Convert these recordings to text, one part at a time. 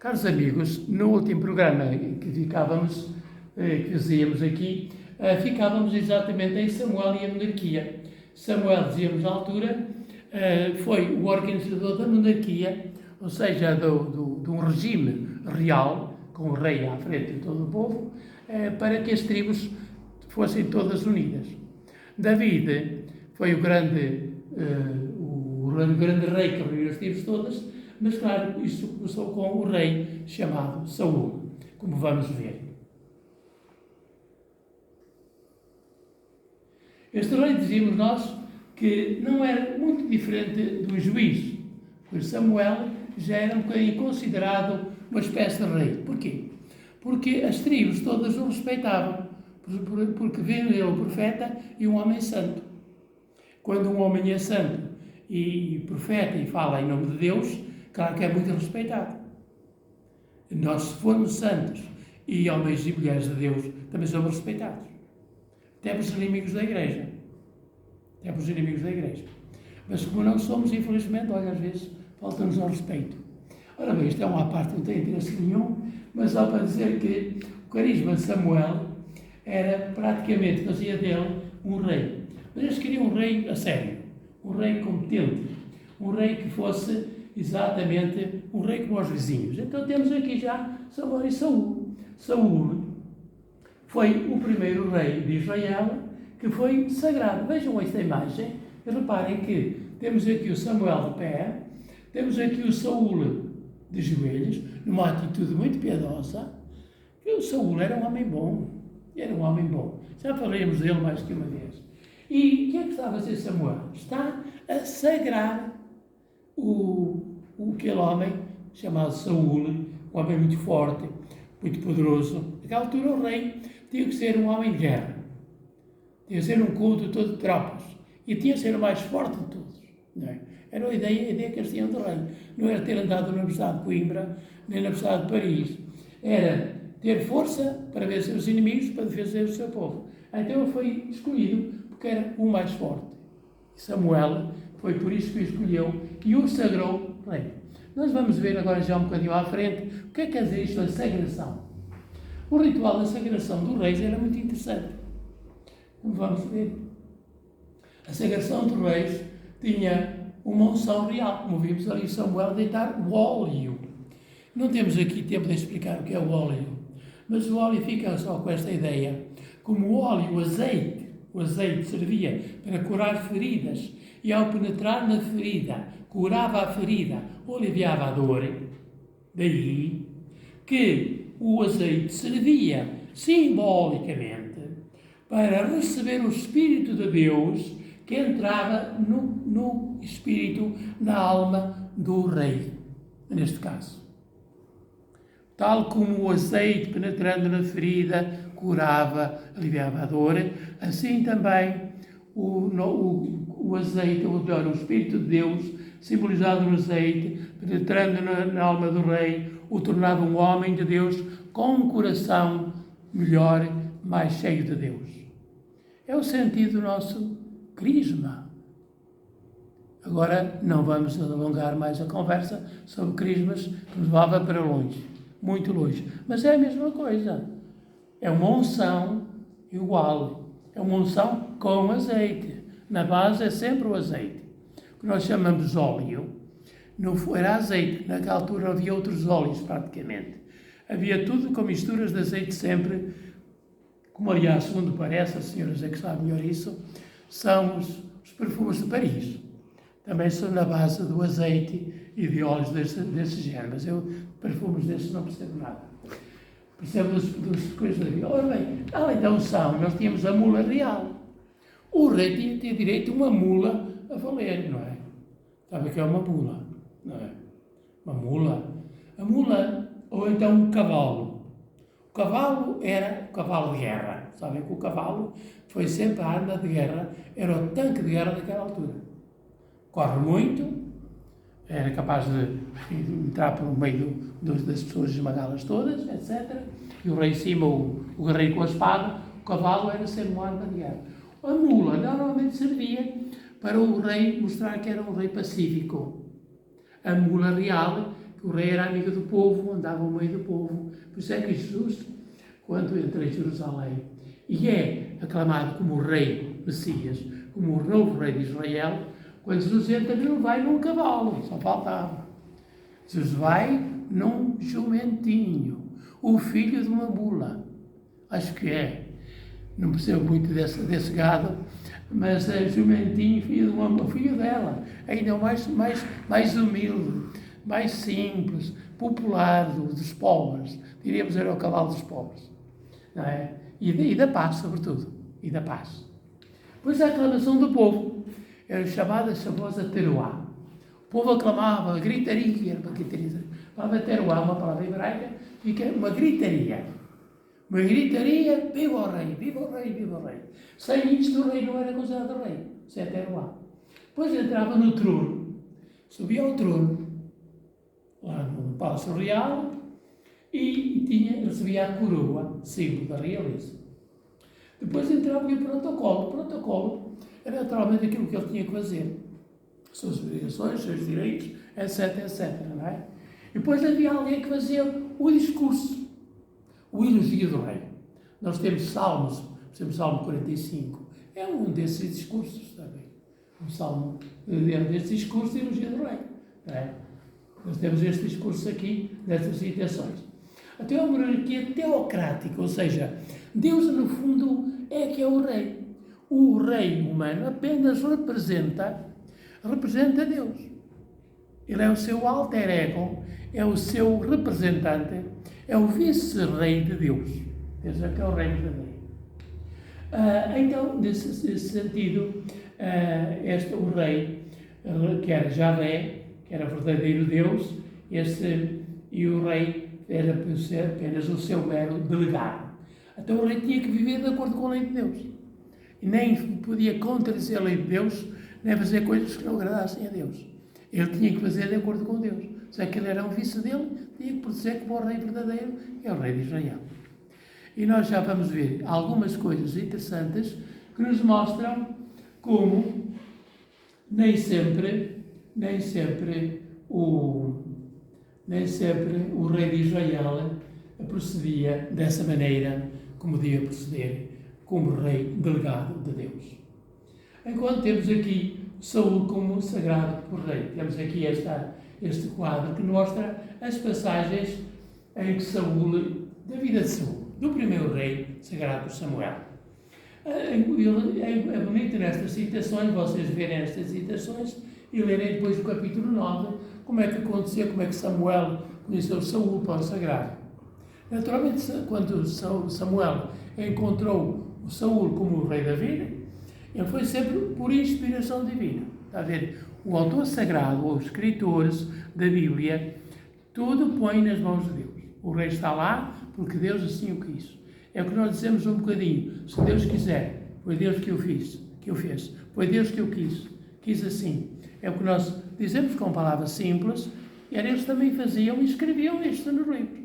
Caros amigos, no último programa que fazíamos aqui, ficávamos exatamente em Samuel e a monarquia. Samuel, dizíamos na altura, foi o organizador da monarquia, ou seja, de um regime real, com o rei à frente de todo o povo, para que as tribos fossem todas unidas. David foi o grande rei que reuniu as tribos todas, mas claro, isto começou com o rei chamado Saul, como vamos ver. Este rei, dizíamos nós, que não era muito diferente do juiz, pois Samuel já era um bocadinho considerado uma espécie de rei. Porquê? Porque as tribos todas o respeitavam, porque viam nele o profeta e um homem santo. Quando um homem é santo e profeta e fala em nome de Deus, claro que é muito respeitado. Nós, se formos santos e homens e mulheres de Deus, também somos respeitados. Até os inimigos da igreja. Mas como não somos, infelizmente, olha, às vezes, falta-nos ao respeito. Ora bem, isto é uma parte que não tem interesse nenhum, mas só para dizer que o carisma de Samuel era praticamente, fazia dele um rei. Mas eles queriam um rei a sério, um rei competente, um rei que fosse exatamente um rei como os vizinhos. Então temos aqui já Samuel e Saul. Saul foi o primeiro rei de Israel que foi sagrado. Vejam esta imagem e reparem que temos aqui o Samuel de pé, temos aqui o Saul de joelhos, numa atitude muito piedosa. E o Saul era um homem bom, já falaremos dele mais que uma vez. E o que é que está a fazer Samuel? Está a sagrar aquele homem chamado Saul, um homem muito forte, muito poderoso. Naquela altura o rei tinha que ser um homem de guerra, tinha que ser um culto todo de tropas, e tinha que ser o mais forte de todos. Não é? Era a ideia que eles tinham do rei. Não era ter andado na Universidade de Coimbra, nem na Universidade de Paris. Era ter força para vencer os inimigos, para defender o seu povo. Então ele foi escolhido porque era o mais forte. Samuel foi por isso que o escolheu e o sagrou rei. Nós vamos ver agora já um bocadinho à frente o que é que quer dizer isto da sagração. O ritual da sagração dos reis era muito interessante. Vamos ver. A sagração dos reis tinha uma unção real, como vimos ali Samuel deitar o óleo. Não temos aqui tempo de explicar o que é o óleo, mas o óleo fica só com esta ideia. Como o óleo, o azeite servia para curar feridas, e ao penetrar na ferida, curava a ferida, aliviava a dor. Daí que o azeite servia simbolicamente para receber o Espírito de Deus que entrava no espírito, na alma do rei, neste caso. Tal como o azeite penetrando na ferida curava, aliviava a dor, assim também o azeite, ou melhor, o Espírito de Deus, simbolizado no azeite, penetrando na alma do rei, o tornava um homem de Deus com um coração melhor, mais cheio de Deus. É o sentido do nosso crisma. Agora não vamos alongar mais a conversa sobre crismas, que nos leva para longe, muito longe. Mas é a mesma coisa. É uma unção igual. É uma unção com azeite. Na base é sempre o azeite. O que nós chamamos óleo. Não era azeite. Naquela altura havia outros óleos praticamente. Havia tudo com misturas de azeite sempre. Como aliás, segundo parece, as senhoras é que sabem melhor isso, são os perfumes de Paris. Também são na base do azeite e de óleos desse género. Mas eu, perfumes desses, não percebo nada. Percebo das coisas da vida. Ora bem, além da unção, nós tínhamos a mula real. O rei tinha que ter direito a uma mula a valer, não é? Sabe o que é uma mula? Não é? Uma mula. A mula, ou então um cavalo. O cavalo era o cavalo de guerra. Sabem que o cavalo foi sempre a arma de guerra, era o tanque de guerra daquela altura. Corre muito, era capaz de entrar por meio das pessoas, esmagá-las todas, etc. E o rei em cima, o guerreiro com a espada, o cavalo era sempre uma arma de guerra. A mula normalmente servia para o rei mostrar que era um rei pacífico. A mula real, que o rei era amigo do povo, andava no meio do povo. Por isso é que Jesus, quando entra em Jerusalém e é aclamado como o rei Messias, como o novo rei de Israel, quando Jesus entra, ele não vai num cavalo, só faltava. Jesus vai num jumentinho, o filho de uma mula. Acho que é. Não percebo muito desse gado, mas é jumentinho, filho dela. Ainda mais humilde, mais simples, popular dos pobres. Diríamos era o cavalo dos pobres. Não é? E da paz, sobretudo. E da paz. Pois a aclamação do povo era chamada famosa teruá. O povo aclamava, gritaria, era uma gritaria. A palavra teruá, uma palavra hebraica, fica uma gritaria. Uma gritaria, viva o rei, viva o rei, viva o rei. Sem isto o rei não era considerado rei. Isso é teruá. Depois entrava no trono, subia ao trono, lá no Palácio Real, e recebia a coroa, símbolo da realeza. Depois entrava o protocolo. O protocolo era naturalmente aquilo que ele tinha que fazer. Suas obrigações, seus direitos, etc. Não é? E depois havia alguém que fazia o discurso, o elogio do rei. Nós temos salmos, por exemplo, Salmo 45, é um desses discursos também. Um salmo desse discurso de elogio do rei. Não é? Nós temos este discurso aqui, destas citações. Até uma monarquia teocrática, ou seja, Deus, no fundo, é que é o rei. O rei humano apenas representa Deus. Ele é o seu alter ego, é o seu representante, é o vice-rei de Deus. Deus é que é o rei verdadeiro. Então, nesse sentido, o rei, que era Javé, que era verdadeiro Deus, e o rei era apenas o seu mero delegado. Então o rei tinha que viver de acordo com a lei de Deus. E nem podia contradizer a lei de Deus, nem fazer coisas que não agradassem a Deus. Ele tinha que fazer de acordo com Deus. Se que ele era um vice dele, tinha que proceder como o rei verdadeiro, que é o rei de Israel. E nós já vamos ver algumas coisas interessantes que nos mostram como nem sempre o rei de Israel procedia dessa maneira como devia proceder, como rei delegado de Deus. Enquanto temos aqui Saúl como sagrado por rei, temos aqui este quadro que mostra as passagens em que Saúl, da vida de Saúl, do primeiro rei sagrado por Samuel. É bonito nestas citações, vocês verem estas citações e lerem depois do capítulo 9 como é que aconteceu, como é que Samuel conheceu Saúl para o sagrado. Naturalmente, quando Samuel encontrou o Saúl como o rei Davi, ele foi sempre por inspiração divina. Está a ver? O autor sagrado, ou os escritores da Bíblia, tudo põe nas mãos de Deus. O rei está lá porque Deus assim o quis. É o que nós dizemos um bocadinho. Se Deus quiser, foi Deus que o fez. Foi Deus que o quis assim. É o que nós dizemos com palavras simples, e eles também faziam e escreviam isto nos livros.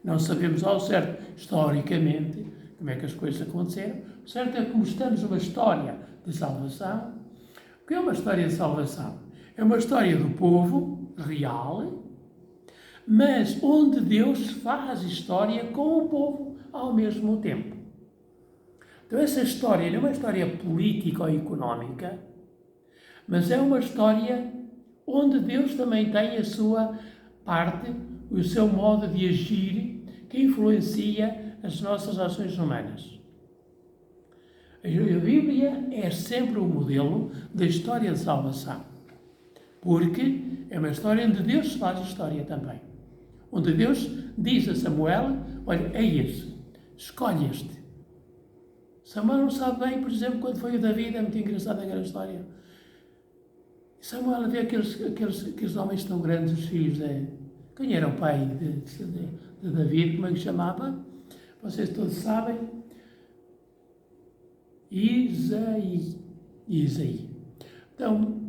Não sabemos ao certo, historicamente, como é que as coisas aconteceram. O certo é que estamos numa história de salvação. O que é uma história de salvação? É uma história do povo real, mas onde Deus faz história com o povo ao mesmo tempo. Então essa história não é uma história política ou económica, mas é uma história onde Deus também tem a sua parte, o seu modo de agir, que influencia as nossas ações humanas. A Bíblia é sempre o modelo da história de salvação, porque é uma história onde Deus faz história também. Onde Deus diz a Samuel, olha, é esse, escolhe este. Samuel não sabe bem, por exemplo, quando foi o Davi, é muito engraçada aquela história. Samuel vê aqueles homens tão grandes, os filhos de... Quem era o pai de Davi, como é que chamava? Vocês todos sabem. Isaí. Então,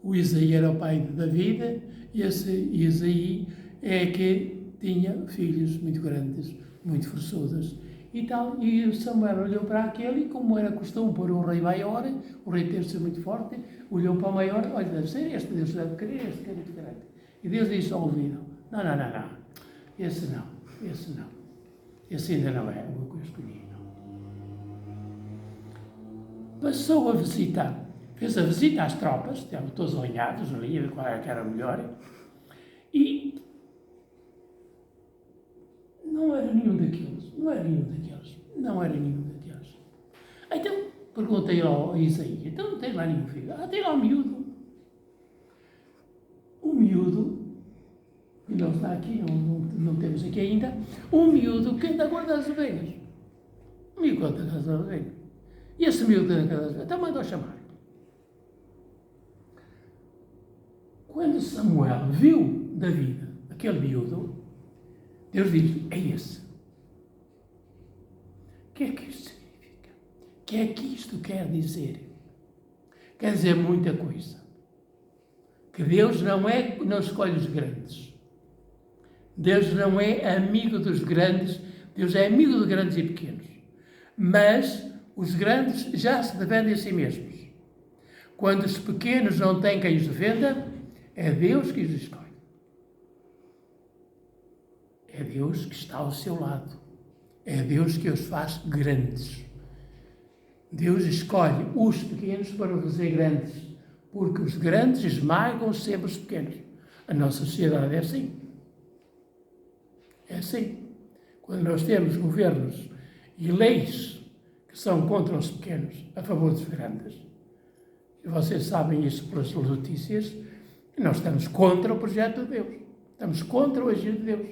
o Isaí era o pai de Davi, e esse Isaí é que tinha filhos muito grandes, muito forçudos. E o Samuel olhou para aquele e, como era costume pôr um rei maior, o rei ter de ser muito forte, olhou para o maior, olha, deve ser este, Deus deve querer este, que é muito grande. E Deus disse ao ouvido, não, esse não, esse ainda não é o que eu escolhi, não. Passou a visitar, fez a visita às tropas, estavam todos alinhados ali, a ver qual era melhor, e não era nenhum daqueles. Então, perguntei ao Isaías, então não tens lá nenhum filho? Tem lá um miúdo. Um miúdo, que não está aqui, não temos aqui ainda, um miúdo que anda a guardar as ovelhas. Um miúdo que anda a guardar as ovelhas. E esse miúdo que anda a guardar as ovelhas, então mandou chamar. Quando Samuel viu David, aquele miúdo, Deus diz, é esse. O que é que isto significa? O que é que isto quer dizer? Quer dizer muita coisa. Que Deus não escolhe os grandes. Deus não é amigo dos grandes, Deus é amigo de grandes e pequenos. Mas os grandes já se defendem a si mesmos. Quando os pequenos não têm quem os defenda, é Deus que os escolhe. É Deus que está ao seu lado. É Deus que os faz grandes. Deus escolhe os pequenos para os fazer grandes, porque os grandes esmagam sempre os pequenos. A nossa sociedade é assim. É assim. Quando nós temos governos e leis que são contra os pequenos, a favor dos grandes, e vocês sabem isso pelas notícias, nós estamos contra o projeto de Deus. Estamos contra o agir de Deus.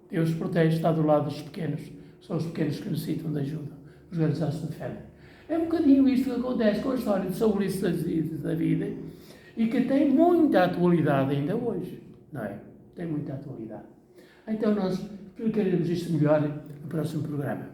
Deus protege, está do lado dos pequenos. São os pequenos que necessitam de ajuda. Os grandes já se defendem. É um bocadinho isto que acontece com a história de Saul e da vida e que tem muita atualidade ainda hoje. Não é? Tem muita atualidade. Então nós explicaremos isto melhor no próximo programa.